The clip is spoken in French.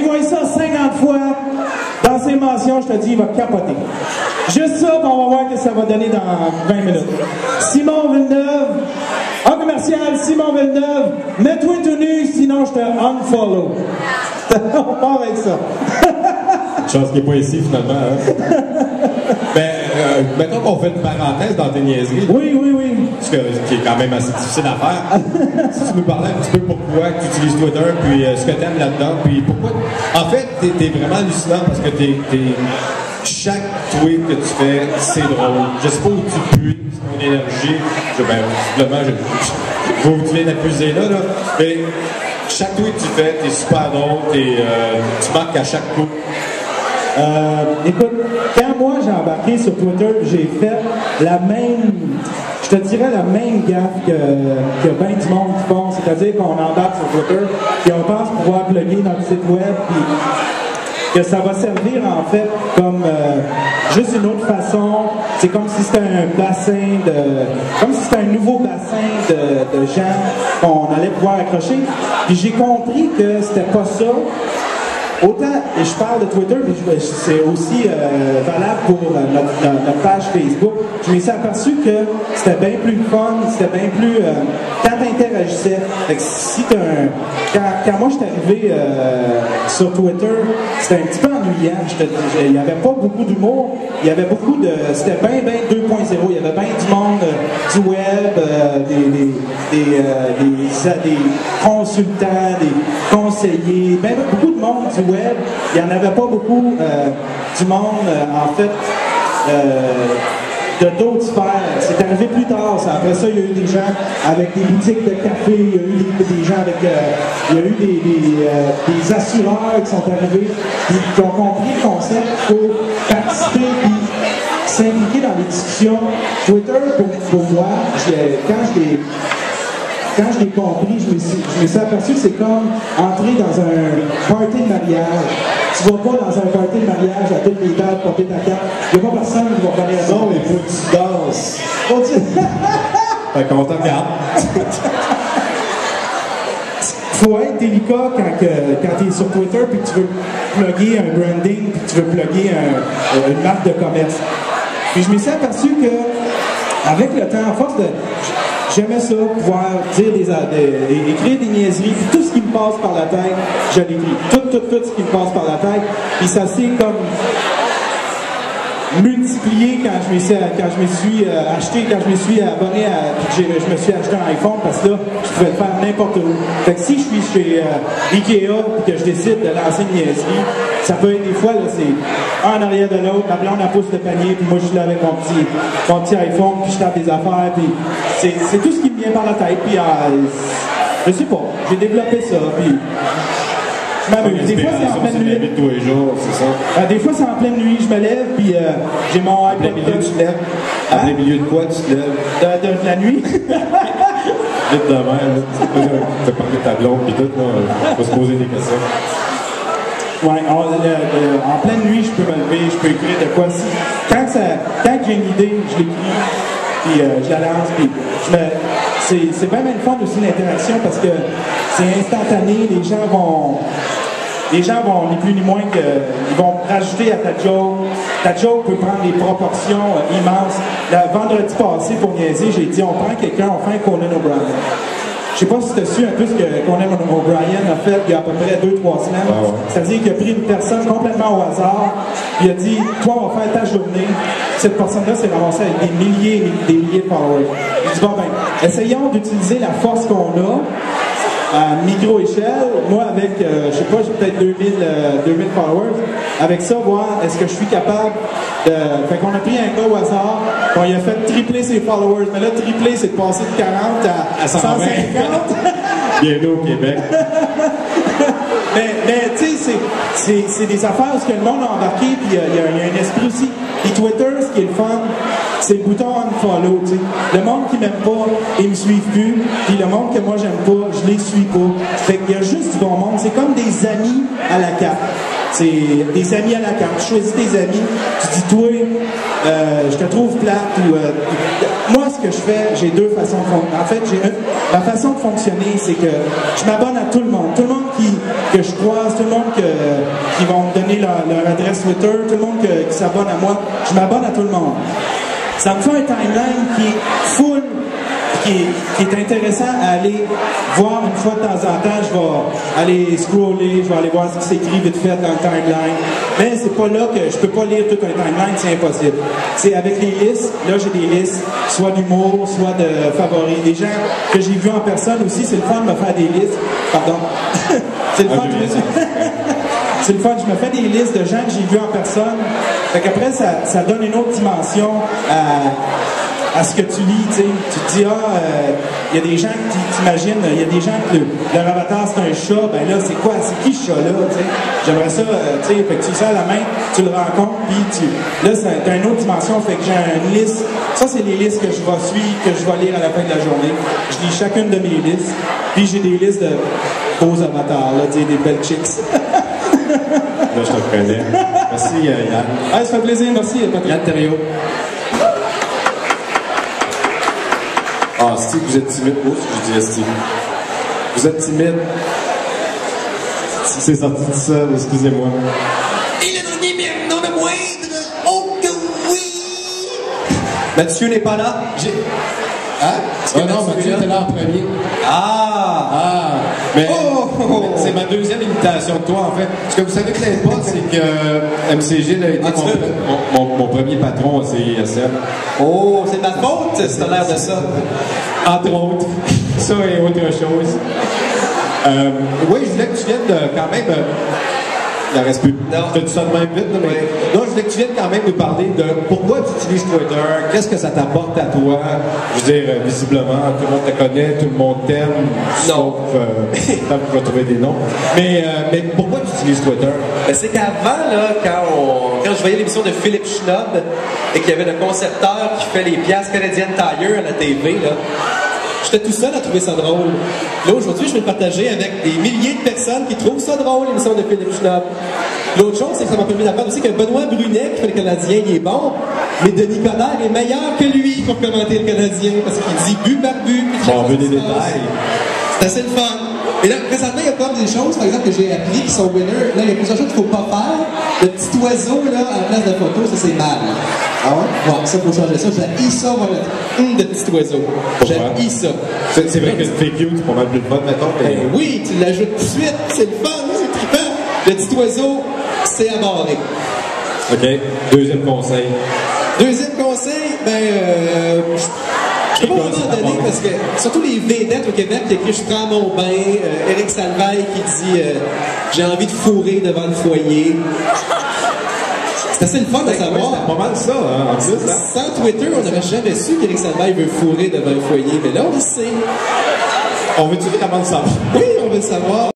voit ça 50 fois dans ses mentions, je te dis, il va capoter. Juste ça, puis on va voir ce que ça va donner dans 20 minutes. Simon Villeneuve, en commercial, Simon Villeneuve, mets-toi tout nu, sinon je te unfollow. On part avec ça. Chance qu'il n'est pas ici, finalement. Hein? Ben, mettons qu'on fait une parenthèse dans tes niaiseries. Oui, oui, oui. Ce qui est quand même assez difficile à faire. Si tu nous parlais un petit peu pourquoi tu utilises Twitter, puis ce que tu aimes là-dedans, puis pourquoi... En fait, t'es vraiment hallucinant parce que chaque tweet que tu fais, c'est drôle. Je sais pas où tu puises ton énergie. Visiblement, je vois où tu viens d'accuser là. Mais chaque tweet que tu fais, t'es super drôle, tu marques à chaque coup. Écoute, quand moi j'ai embarqué sur Twitter, j'ai fait la même, je te dirais la même gaffe que bien du monde qui font, c'est-à-dire qu'on embarque sur Twitter et on pense pouvoir plugger notre site web puis que ça va servir en fait comme juste une autre façon. C'est comme si c'était un bassin comme si c'était un nouveau bassin de gens qu'on allait pouvoir accrocher. Puis j'ai compris que c'était pas ça. Autant, et je parle de Twitter, mais c'est aussi valable pour notre page Facebook. Je me suis aperçu que c'était bien plus fun, c'était bien plus... quand t'interagissais. Fait que si quand moi je suis arrivé sur Twitter, c'était un petit peu ennuyant. Il n'y avait pas beaucoup d'humour. Il y avait beaucoup de... C'était bien 2.0. Il y avait bien du monde du web, des consultants, des conseillers, bien beaucoup de monde du web. Il n'y en avait pas beaucoup du monde, en fait, de d'autres sphères. C'est arrivé plus tard. Après ça, il y a eu des gens avec des boutiques de café, il y a eu des gens avec... il y a eu des assureurs qui sont arrivés, qui ont compris le concept pour participer et s'impliquer dans les discussions. Twitter, pour moi, quand je l'ai compris, je me suis aperçu que c'est comme entrer dans un party de mariage. Tu vas pas dans un party de mariage à toutes les dates porter ta carte. Il n'y a pas personne qui va parler à non, mais faut que tu danses. Fait qu'on te regarde. Faut être délicat quand tu es sur Twitter puis que tu veux plugger un branding puis que tu veux plugger une marque de commerce. Puis je me suis aperçu que avec le temps, à force de... J'aimais ça, pouvoir dire écrire des niaiseries, puis tout ce qui me passe par la tête, je l'écris. Tout ce qui me passe par la tête. Puis ça s'est comme multiplié quand je me suis abonné puis que je me suis acheté un iPhone parce que là, je pouvais le faire n'importe où. Fait que si je suis chez Ikea puis que je décide de lancer une niaiserie, ça peut être des fois, là, c'est un en arrière de l'autre, ma blonde elle pousse le panier, puis moi je suis là avec mon petit iPhone, puis je tape des affaires, puis c'est tout ce qui me vient par la tête, puis je sais pas, j'ai développé ça, puis je m'amuse. Des fois c'est en pleine nuit. De tous les jours, c'est ça? Des fois c'est en pleine nuit, je me lève, puis j'ai mon iPod. En plein milieu, tu te lèves? En plein milieu de quoi tu te lèves? De la nuit. Vite de même, tu peux parler de ta blonde, puis tout, on va se poser des questions. Ouais, en pleine nuit, je peux me lever, je peux écrire de quoi. Quand j'ai une idée, je l'écris, puis je la lance, puis c'est bien le fun aussi l'interaction parce que c'est instantané, les gens vont, ni plus ni moins que, ils vont rajouter à ta joke. Ta joke peut prendre des proportions immenses. Le vendredi passé, pour niaiser, j'ai dit, on prend quelqu'un, on fait un Conan O'Brien. Je sais pas si tu as su un peu ce que Conan O'Brien a fait il y a à peu près 2-3 semaines. Ah ouais. C'est-à-dire qu'il a pris une personne complètement au hasard, il a dit, toi, on va faire ta journée. Cette personne-là s'est ramassée avec des milliers et des milliers de followers. Il dit, bon ben, essayons d'utiliser la force qu'on a à micro-échelle. Moi, avec, je sais pas, j'ai peut-être 2000 followers. Avec ça, voir est-ce que je suis capable de... Fait qu'on a pris un gars au hasard, qu'on lui a fait tripler ses followers. Mais là, tripler, c'est de passer de 40 à 150. Bienvenue au Québec. mais tu sais, c'est des affaires où le monde a embarqué, puis il y a un esprit aussi. Et Twitter, ce qui est le fun, c'est le bouton unfollow, tu sais. Le monde qui m'aime pas, ils me suivent plus. Puis le monde que moi j'aime pas, je les suis pas. Fait qu'il y a juste du bon monde. C'est comme des amis à la carte. c'est des amis à la carte. Tu choisis tes amis, tu dis, toi, je te trouve plate, ou moi, ce que je fais, j'ai deux façons de fonctionner. En fait, ma façon de fonctionner, c'est que je m'abonne à tout le monde. Tout le monde que je croise, tout le monde qui vont me donner leur adresse Twitter, tout le monde qui s'abonne à moi, je m'abonne à tout le monde. Ça me fait un timeline qui est full, qui est intéressant à aller voir une fois de temps en temps. Je vais aller scroller, je vais aller voir ce qui s'écrit vite fait dans le timeline. Mais c'est pas là que je peux pas lire tout un timeline, c'est impossible. C'est avec les listes, là j'ai des listes, soit d'humour, soit de favoris. Des gens que j'ai vus en personne aussi, c'est le fun de me faire des listes. Pardon. C'est le fun c'est le fun, je me fais des listes de gens que j'ai vus en personne. Fait qu'après, ça donne une autre dimension à ce que tu lis, tu sais. Tu te dis, il y a des gens qui t'imaginent, il y a des gens que leur avatar c'est un chat, ben là, c'est quoi? C'est qui ce chat-là, tu sais? J'aimerais ça, tu sais, fait que tu fais à la main, tu le rencontres, puis là, t'as une autre dimension, fait que j'ai une liste. Ça, c'est les listes que je vais suivre, que je vais lire à la fin de la journée. Je lis chacune de mes listes, puis j'ai des listes de beaux avatars, là, tu sais, des belles chicks. Là, je te reconnais. Merci, Yann. Ah, ça fait plaisir, merci, Patrick. Yann Thériault. Ah, Steve, vous êtes timide. Oh, je dis Steve. Vous êtes timide. C'est sorti de ça, excusez-moi. Il est dans le moindre. Oh que oui! Mathieu n'est pas là. Hein? Oh non, Mathieu était là en premier. Mais c'est ma deuxième imitation de toi, en fait. Ce que vous savez peut-être pas, c'est que MCG a été mon premier patron à CISM. Oh, c'est ma faute, c'est l'air de ça. Entre autres. Ça et autre chose. Oui, je voulais que tu viennes quand même... il en reste plus. Non. Je te dis ça de même vite, là, mais... Non, je voulais que tu viennes quand même nous parler de pourquoi tu utilises Twitter, qu'est-ce que ça t'apporte à toi. Je veux dire, visiblement, tout le monde te connaît, tout le monde t'aime, sauf... peut-être que je vais trouver des noms. Mais pourquoi tu utilises Twitter? Ben, c'est qu'avant, là, quand je voyais l'émission de Philippe Schnob et qu'il y avait le concepteur qui fait les pièces canadiennes Tire à la TV, là, j'étais tout seul à trouver ça drôle. Là, aujourd'hui, je vais le partager avec des milliers de personnes qui trouvent ça drôle, l'émission de Philippe Schnob. L'autre chose, c'est que ça m'a permis d'apprendre aussi que Benoît Brunet, qui fait le Canadien, il est bon, mais Denis Coderre est meilleur que lui pour commenter le Canadien, parce qu'il dit but par but. On veut des détails. C'est assez le fun. Et là, présentement, il y a pas mal des choses, par exemple, que j'ai appris qui sont winners. Là, il y a plusieurs choses qu'il ne faut pas faire. Le petit oiseau, là, à la place de photo, ça, c'est mal. Ah ouais? Bon, ça, il faut changer ça. J'ai ça, on va mettre de petit oiseau. J'ai ça. C'est vrai que c'est cute, c'est pas mal plus de fun, mettons. Ben oui, tu l'ajoutes tout de suite, c'est le fun, c'est trippant. Le petit oiseau, c'est à barrer. OK. Deuxième conseil. Deuxième conseil, je peux pas vraiment donner parce que, surtout les vedettes au Québec qui écrit « Je prends mon bain », Éric Salvaille qui dit « J'ai envie de fourrer devant le foyer ». C'est assez le fun de savoir. C'est pas mal ça, hein, en plus. Hein? Sans Twitter, on n'aurait jamais su qu'Éric Salvaille veut fourrer devant le foyer, mais là, on le sait. On veut-tu vraiment le savoir? Oui, on veut le savoir.